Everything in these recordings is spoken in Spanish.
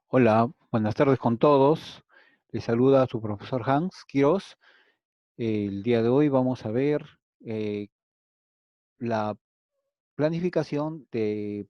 Hola, buenas tardes con todos. Les saluda su profesor Hans Quiroz. El día de hoy vamos a ver eh, la planificación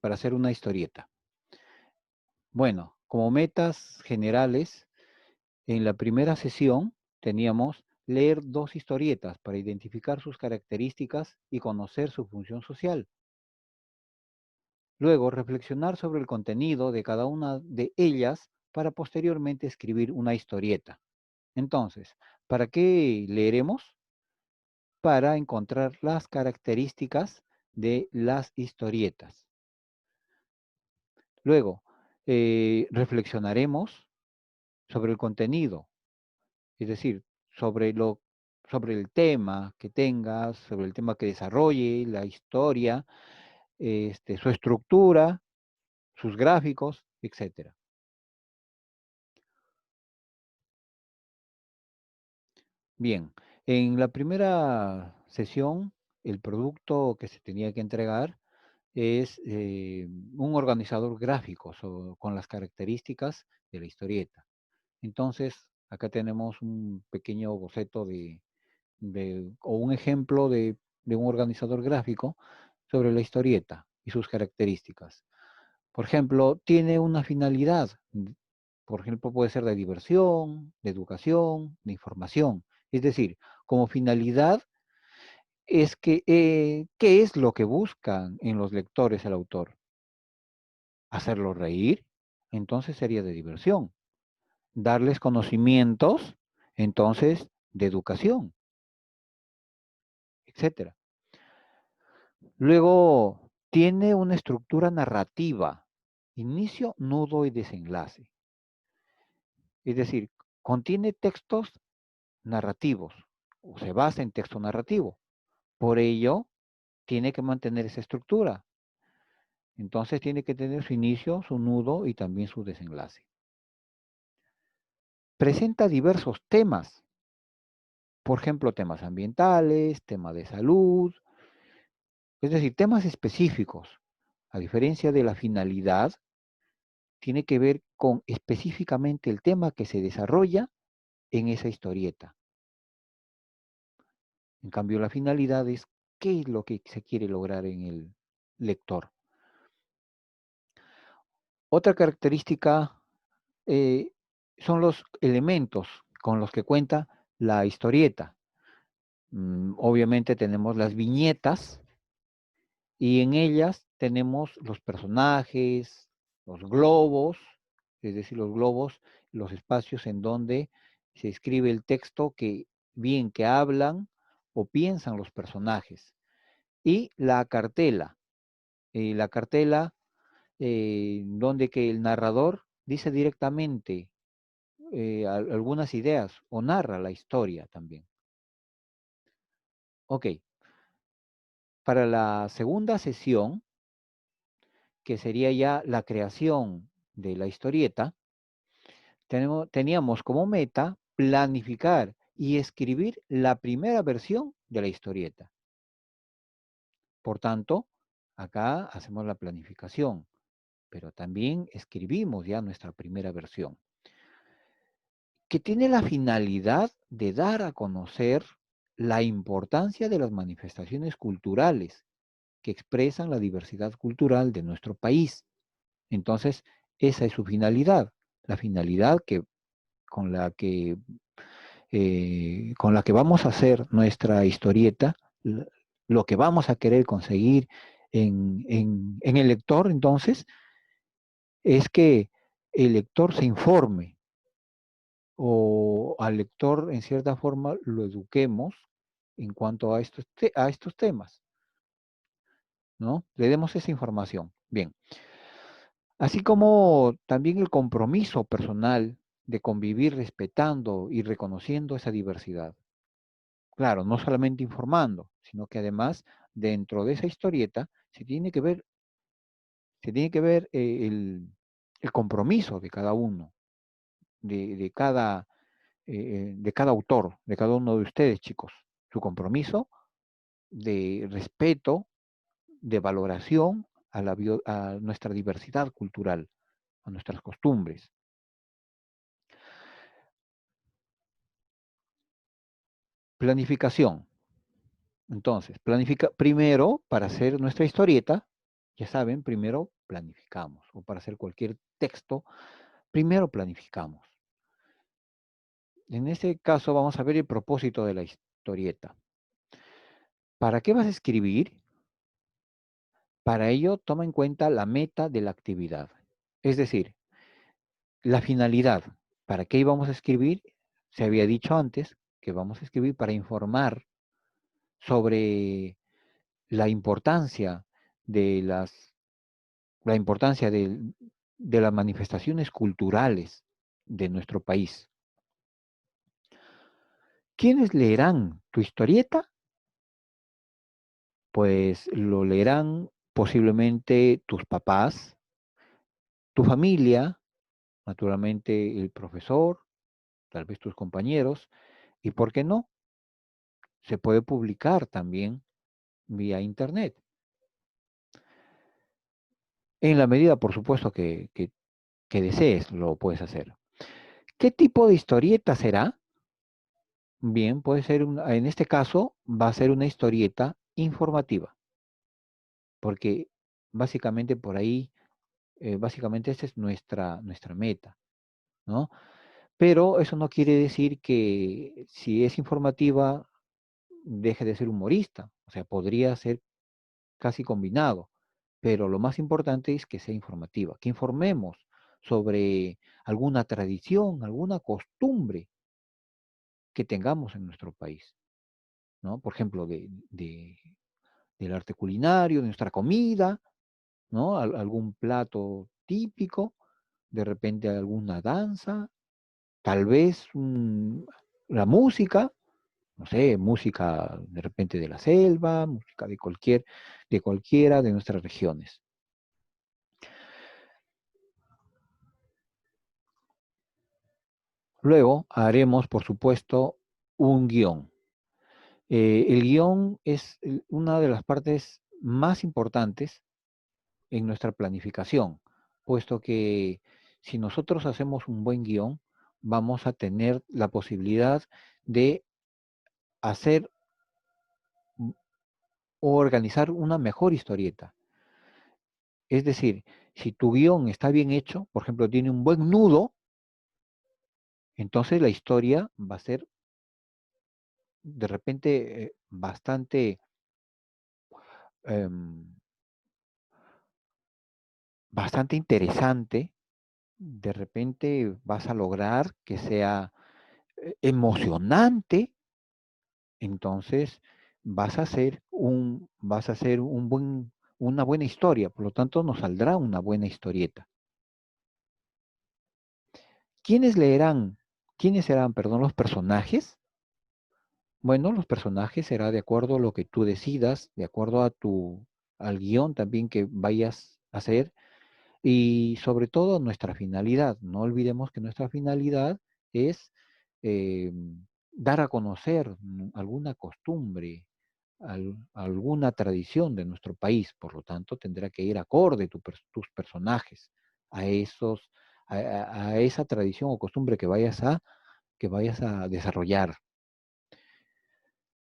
para hacer una historieta. Bueno, como metas generales, en la primera sesión teníamos leer dos historietas para identificar sus características y conocer su función social. Luego, reflexionar sobre el contenido de cada una de ellas para posteriormente escribir una historieta. Entonces, ¿para qué leeremos? Para encontrar las características de las historietas. Luego, reflexionaremos sobre el contenido, es decir, sobre el tema que tengas, sobre el tema que desarrolle, la historia, su estructura, sus gráficos, etcétera. Bien, en la primera sesión, el producto que se tenía que entregar es un organizador gráfico con las características de la historieta. Entonces, acá tenemos un pequeño boceto o un ejemplo de un organizador gráfico sobre la historieta y sus características. Por ejemplo, tiene una finalidad. Por ejemplo, puede ser de diversión, de educación, de información. Es decir, como finalidad es que, ¿qué es lo que buscan en los lectores el autor? Hacerlos reír, entonces sería de diversión. Darles conocimientos, entonces de educación, etcétera. Luego, tiene una estructura narrativa, inicio, nudo y desenlace. Es decir, contiene textos narrativos o se basa en texto narrativo. Por ello, tiene que mantener esa estructura. Entonces tiene que tener su inicio, su nudo y también su desenlace. Presenta diversos temas, por ejemplo, temas ambientales, temas de salud, es decir, temas específicos. A diferencia de la finalidad, tiene que ver con específicamente el tema que se desarrolla en esa historieta. En cambio, la finalidad es qué es lo que se quiere lograr en el lector. Otra característica son los elementos con los que cuenta la historieta. Obviamente tenemos las viñetas y en ellas tenemos los personajes, los globos, es decir, los globos, los espacios en donde se escribe el texto que bien que hablan o piensan los personajes. Y la cartela donde que el narrador dice directamente algunas ideas o narra la historia también. Ok, para la segunda sesión, que sería ya la creación de la historieta, teníamos como meta planificar y escribir la primera versión de la historieta. Por tanto, acá hacemos la planificación, pero también escribimos ya nuestra primera versión, que tiene la finalidad de dar a conocer la importancia de las manifestaciones culturales que expresan la diversidad cultural de nuestro país. Entonces, esa es su finalidad, la finalidad con la que vamos a hacer nuestra historieta, lo que vamos a querer conseguir en el lector, entonces, es que el lector se informe o al lector, en cierta forma, lo eduquemos en cuanto a estos temas, ¿no? Le demos esa información. Bien. Así como también el compromiso personal de convivir respetando y reconociendo esa diversidad. Claro, no solamente informando, sino que además dentro de esa historieta se tiene que ver el compromiso de cada uno, de cada autor, de cada uno de ustedes, chicos. Su compromiso de respeto, de valoración a nuestra diversidad cultural, a nuestras costumbres. Planificación. Entonces, primero, para hacer nuestra historieta, ya saben, primero planificamos. O para hacer cualquier texto, primero planificamos. En este caso vamos a ver el propósito de la historieta. ¿Para qué vas a escribir? Para ello, toma en cuenta la meta de la actividad. Es decir, la finalidad. ¿Para qué íbamos a escribir? Se había dicho antes que vamos a escribir para informar sobre la importancia de la importancia de las manifestaciones culturales de nuestro país. ¿Quiénes leerán tu historieta? Pues lo leerán posiblemente tus papás, tu familia, naturalmente el profesor, tal vez tus compañeros, y ¿por qué no? Se puede publicar también vía internet. En la medida, por supuesto, que desees, lo puedes hacer. ¿Qué tipo de historieta será? Bien, puede ser, en este caso, va a ser una historieta informativa, porque básicamente por ahí, básicamente esa es nuestra meta, ¿no? Pero eso no quiere decir que si es informativa, deje de ser humorista, o sea, podría ser casi combinado, pero lo más importante es que sea informativa, que informemos sobre alguna tradición, alguna costumbre que tengamos en nuestro país, ¿no? Por ejemplo, del arte culinario, de nuestra comida, ¿no? Algún plato típico, de repente alguna danza, tal vez la música, no sé, música de repente de la selva, música de cualquiera de nuestras regiones. Luego haremos, por supuesto, un guión. El guión es una de las partes más importantes en nuestra planificación, puesto que si nosotros hacemos un buen guión, vamos a tener la posibilidad de hacer o organizar una mejor historieta. Es decir, si tu guión está bien hecho, por ejemplo, tiene un buen nudo, entonces la historia va a ser de repente em, bastante interesante. De repente vas a lograr que sea emocionante, entonces vas a hacer una buena historia, por lo tanto nos saldrá una buena historieta. ¿Quiénes leerán? ¿Quiénes serán, perdón, los personajes? Bueno, los personajes será de acuerdo a lo que tú decidas, de acuerdo al guión también que vayas a hacer y sobre todo nuestra finalidad. No olvidemos que nuestra finalidad es eh, dar a conocer alguna costumbre, alguna tradición de nuestro país. Por lo tanto, tendrá que ir acorde tus personajes a a esa tradición o costumbre que vayas a desarrollar.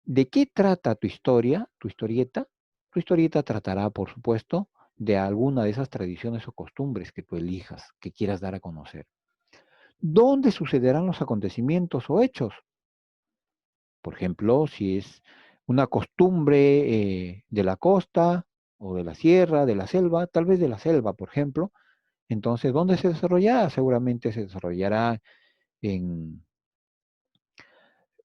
¿De qué trata tu historia, tu historieta? Tu historieta tratará, por supuesto, de alguna de esas tradiciones o costumbres que tú elijas, que quieras dar a conocer. ¿Dónde sucederán los acontecimientos o hechos? Por ejemplo, si es una costumbre de la costa o de la sierra, de la selva, tal vez de la selva, por ejemplo. Entonces, ¿dónde se desarrollará? Seguramente se desarrollará en,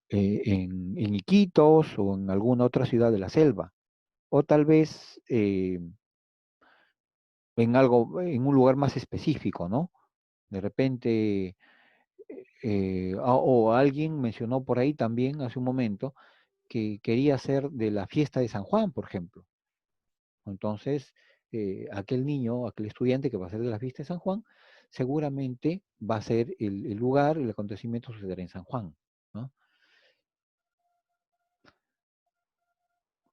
en Iquitos o en alguna otra ciudad de la selva. O tal vez en un lugar más específico, ¿no? De repente, o alguien mencionó por ahí también hace un momento que quería hacer de la fiesta de San Juan, por ejemplo. Entonces, aquel niño, aquel estudiante que va a hacer de la fiesta de San Juan, seguramente va a ser el lugar, el acontecimiento sucederá en San Juan, ¿no?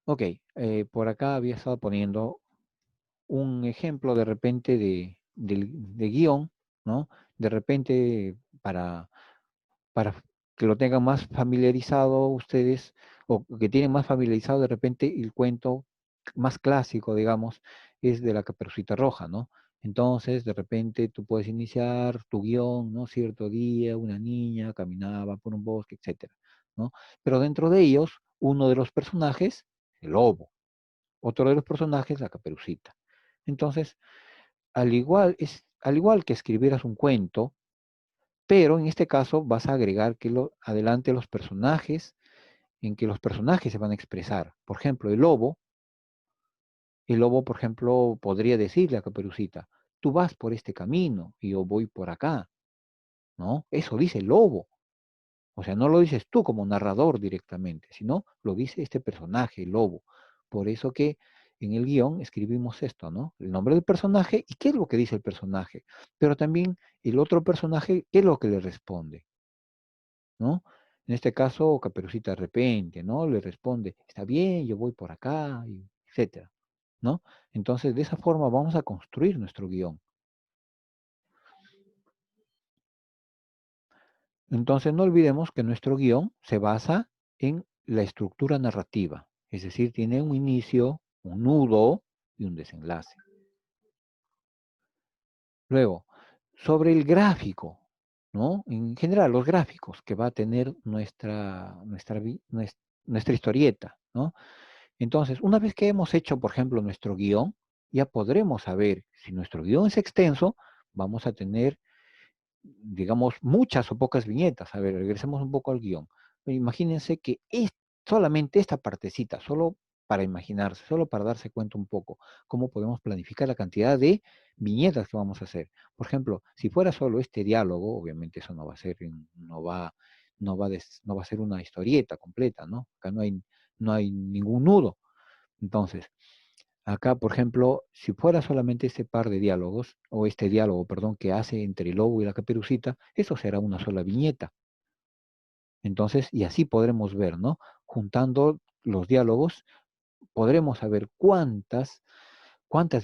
Ok, por acá había estado poniendo un ejemplo de repente de guión, ¿no? De repente para que lo tengan más familiarizado ustedes, o que tienen más familiarizado de repente el cuento más clásico, digamos, es de la Caperucita Roja, ¿no? Entonces, de repente tú puedes iniciar tu guión, ¿no? Cierto día, una niña caminaba por un bosque, etcétera, ¿no? Pero dentro de ellos, uno de los personajes, el lobo, otro de los personajes, la Caperucita. Entonces, al igual que escribieras un cuento, pero en este caso vas a agregar que adelante los personajes, en que los personajes se van a expresar. Por ejemplo, el lobo, por ejemplo, podría decirle a Caperucita, tú vas por este camino y yo voy por acá, ¿no? Eso dice el lobo. O sea, no lo dices tú como narrador directamente, sino lo dice este personaje, el lobo. Por eso que en el guión escribimos esto, ¿no? El nombre del personaje y qué es lo que dice el personaje. Pero también el otro personaje, qué es lo que le responde, ¿no? En este caso, Caperucita de repente, ¿no? Le responde, está bien, yo voy por acá, y etcétera, ¿no? Entonces, de esa forma vamos a construir nuestro guión. Entonces, no olvidemos que nuestro guión se basa en la estructura narrativa, es decir, tiene un inicio, un nudo y un desenlace. Luego, sobre el gráfico, ¿no? En general, los gráficos que va a tener nuestra historieta, ¿no? Entonces, una vez que hemos hecho, por ejemplo, nuestro guión, ya podremos saber si nuestro guión es extenso, vamos a tener, digamos, muchas o pocas viñetas. A ver, regresemos un poco al guión. Imagínense que solamente esta partecita, solo para imaginarse, solo para darse cuenta un poco cómo podemos planificar la cantidad de viñetas que vamos a hacer. Por ejemplo, si fuera solo este diálogo, obviamente eso no va a ser, no va a ser una historieta completa, ¿no? Acá no hay ningún nudo. Entonces, acá, por ejemplo, si fuera solamente este par de diálogos, o este diálogo, perdón, que hace entre el lobo y la caperucita, eso será una sola viñeta. Entonces, y así podremos ver, ¿no? Juntando los diálogos, podremos saber cuántas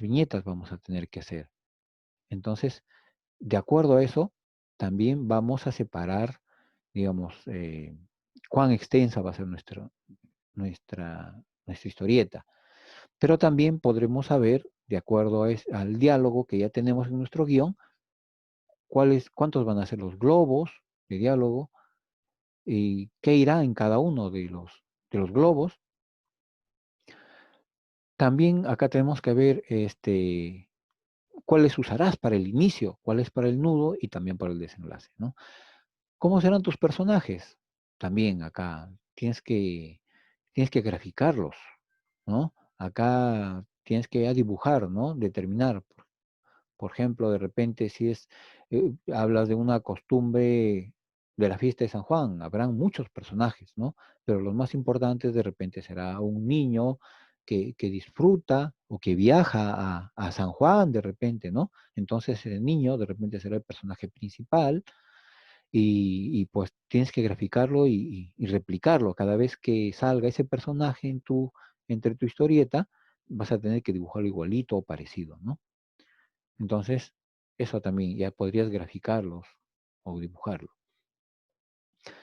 viñetas vamos a tener que hacer. Entonces, de acuerdo a eso, también vamos a separar, digamos, cuán extensa va a ser nuestra historieta. Pero también podremos saber, de acuerdo al diálogo que ya tenemos en nuestro guión, cuántos van a ser los globos de diálogo y qué irá en cada uno de los globos. También acá tenemos que ver cuáles usarás para el inicio, cuáles para el nudo y también para el desenlace, ¿no? ¿Cómo serán tus personajes? También acá tienes que graficarlos, ¿no? Acá tienes que dibujar, ¿no? Determinar. Por ejemplo, de repente, si hablas de una costumbre de la fiesta de San Juan, habrán muchos personajes, ¿no? Pero los más importantes de repente será un niño que disfruta o que viaja a San Juan de repente, ¿no? Entonces el niño de repente será el personaje principal y pues tienes que graficarlo y replicarlo. Cada vez que salga ese personaje entre tu historieta, vas a tener que dibujarlo igualito o parecido, ¿no? Entonces, eso también ya podrías graficarlos o dibujarlo.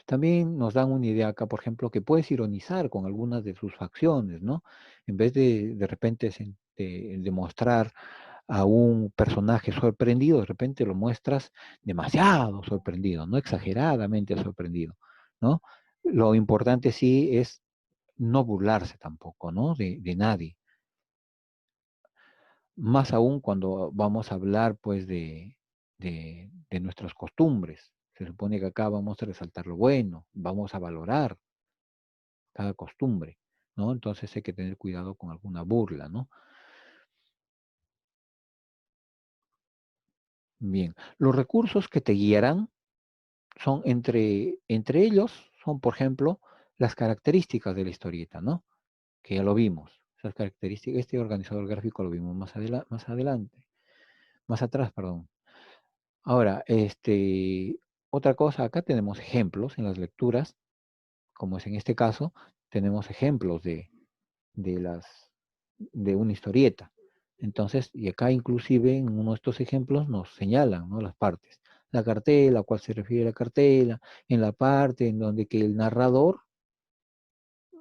También nos dan una idea acá, por ejemplo, que puedes ironizar con algunas de sus facciones, ¿no? En vez de repente de mostrar a un personaje sorprendido, de repente lo muestras demasiado sorprendido, no exageradamente sorprendido, ¿no? Lo importante sí es no burlarse tampoco, ¿no? De nadie. Más aún cuando vamos a hablar, pues, de nuestras costumbres. Se supone que acá vamos a resaltar lo bueno, vamos a valorar cada costumbre, ¿no? Entonces hay que tener cuidado con alguna burla, ¿no? Bien, los recursos que te guiarán son entre ellos, son, por ejemplo, las características de la historieta, ¿no? Que ya lo vimos. Esas características, este organizador gráfico lo vimos más adelante, más atrás, perdón. Ahora, otra cosa, acá tenemos ejemplos en las lecturas, como es en este caso, tenemos ejemplos de las, de una historieta. Entonces, y acá inclusive en uno de estos ejemplos nos señalan, ¿no? Las partes. la cartela, a cuál se refiere la cartela, en la parte en donde que el narrador,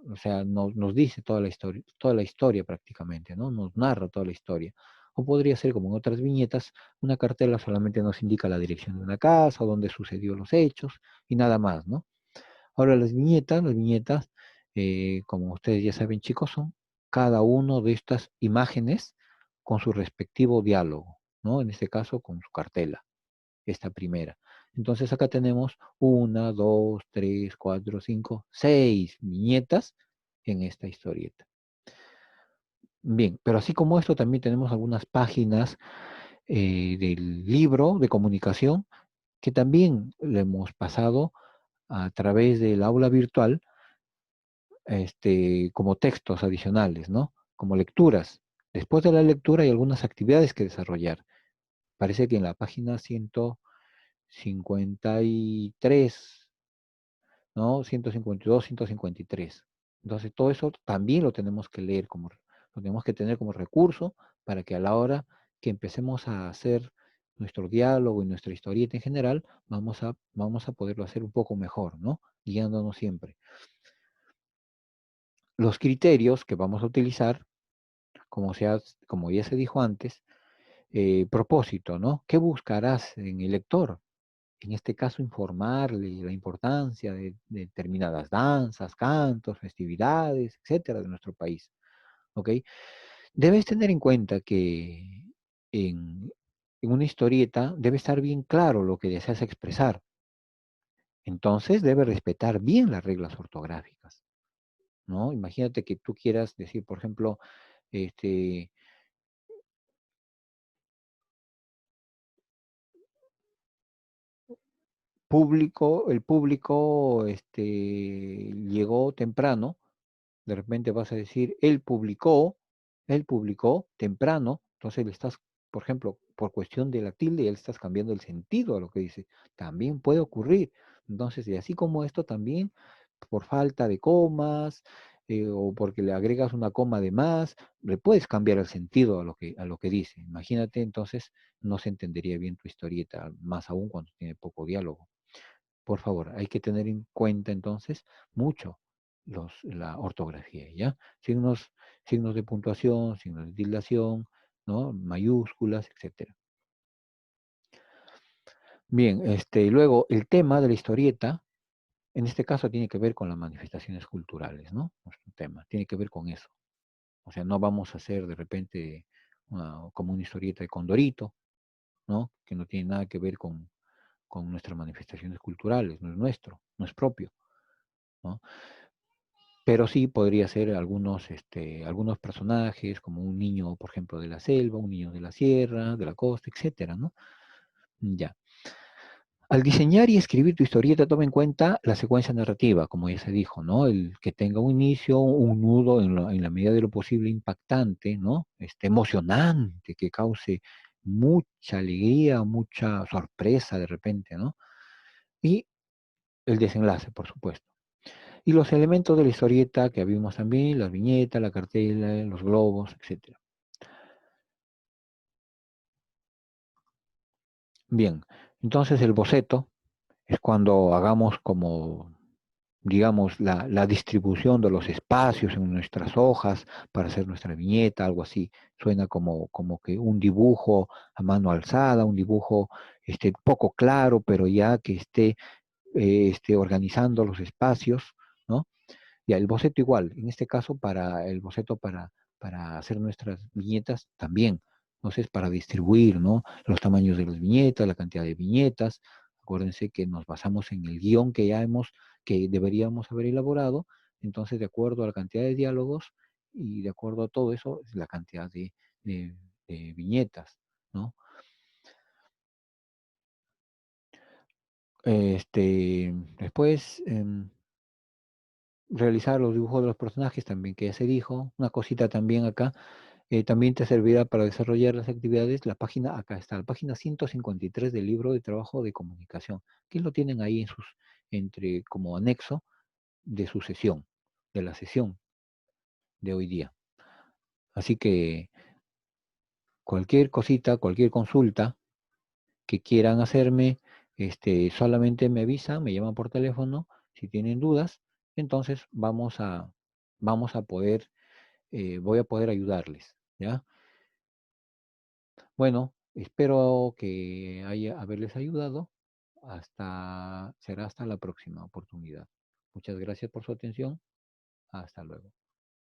o sea, nos dice toda la historia prácticamente, ¿no? Nos narra toda la historia. O podría ser como en otras viñetas, una cartela solamente nos indica la dirección de una casa o dónde sucedió los hechos y nada más, ¿no? Ahora las viñetas, como ustedes ya saben, chicos, son cada uno de estas imágenes con su respectivo diálogo, ¿no? En este caso, con su cartela, esta primera. Entonces acá tenemos una, dos, tres, cuatro, cinco, seis viñetas en esta historieta. Bien, pero así como esto, también tenemos algunas páginas del libro de comunicación que también le hemos pasado a través del aula virtual como textos adicionales, ¿no? Como lecturas. Después de la lectura hay algunas actividades que desarrollar. Parece que en la página 153, ¿no? 152, 153. Entonces, todo eso también lo tenemos que leer, lo tenemos que tener como recurso para que a la hora que empecemos a hacer nuestro diálogo y nuestra historieta en general, vamos a poderlo hacer un poco mejor, ¿no? Guiándonos siempre. Los criterios que vamos a utilizar como ya se dijo antes, propósito, ¿no? ¿Qué buscarás en el lector? En este caso, informarle la importancia de determinadas danzas, cantos, festividades, etcétera, de nuestro país, ¿ok? Debes tener en cuenta que en, en una historieta debe estar bien claro lo que deseas expresar. Entonces, debe respetar bien las reglas ortográficas, ¿no? Imagínate que tú quieras decir, por ejemplo, este, el público llegó temprano, de repente vas a decir, él publicó temprano, entonces le estás, por ejemplo, por cuestión de la tilde, ya le estás cambiando el sentido a lo que dice. También puede ocurrir. Entonces, y así como esto también, por falta de comas, o porque le agregas una coma de más, le puedes cambiar el sentido a lo que dice. Imagínate, entonces no se entendería bien tu historieta, más aún cuando tiene poco diálogo. Por favor, hay que tener en cuenta entonces mucho la ortografía, ¿ya? Signos, signos de puntuación, signos de tildación, ¿no? Mayúsculas, etcétera. Bien, luego el tema de la historieta, en este caso tiene que ver con las manifestaciones culturales, ¿no? Nuestro tema, tiene que ver con eso. O sea, no vamos a hacer de repente como una historieta de Condorito, ¿no? Que no tiene nada que ver con nuestras manifestaciones culturales, no es nuestro, no es propio, ¿no? Pero sí podría ser algunos personajes, como un niño, por ejemplo, de la selva, un niño de la sierra, de la costa, etcétera, ¿no? Ya. Al diseñar y escribir tu historieta, toma en cuenta la secuencia narrativa, como ya se dijo, ¿no? El que tenga un inicio, un nudo en la medida de lo posible impactante, ¿no? Emocionante, que cause mucha alegría, mucha sorpresa de repente, ¿no? Y el desenlace, por supuesto. Y los elementos de la historieta que vimos también, las viñetas, la cartela, los globos, etcétera. Bien, entonces el boceto es cuando hagamos como, digamos, la distribución de los espacios en nuestras hojas para hacer nuestra viñeta, algo así. Suena como que un dibujo a mano alzada, un dibujo poco claro, pero ya que esté organizando los espacios, ¿no? Ya, el boceto igual, en este caso para el boceto para hacer nuestras viñetas también. Entonces, para distribuir, ¿no? Los tamaños de las viñetas, la cantidad de viñetas. Acuérdense que nos basamos en el guión que deberíamos haber elaborado. Entonces, de acuerdo a la cantidad de diálogos y de acuerdo a todo eso, es la cantidad de- de viñetas, ¿no? Después, realizar los dibujos de los personajes también, que ya se dijo. Una cosita también acá, también te servirá para desarrollar las actividades. La página, acá está, la página 153 del libro de trabajo de comunicación, que lo tienen ahí como anexo de su sesión, de la sesión de hoy día. Así que cualquier cosita, cualquier consulta que quieran hacerme, Solamente me avisan, me llaman por teléfono si tienen dudas, entonces vamos a poder, voy a poder ayudarles, ¿ya? Bueno, espero que haberles ayudado. Será hasta la próxima oportunidad. Muchas gracias por su atención. Hasta luego.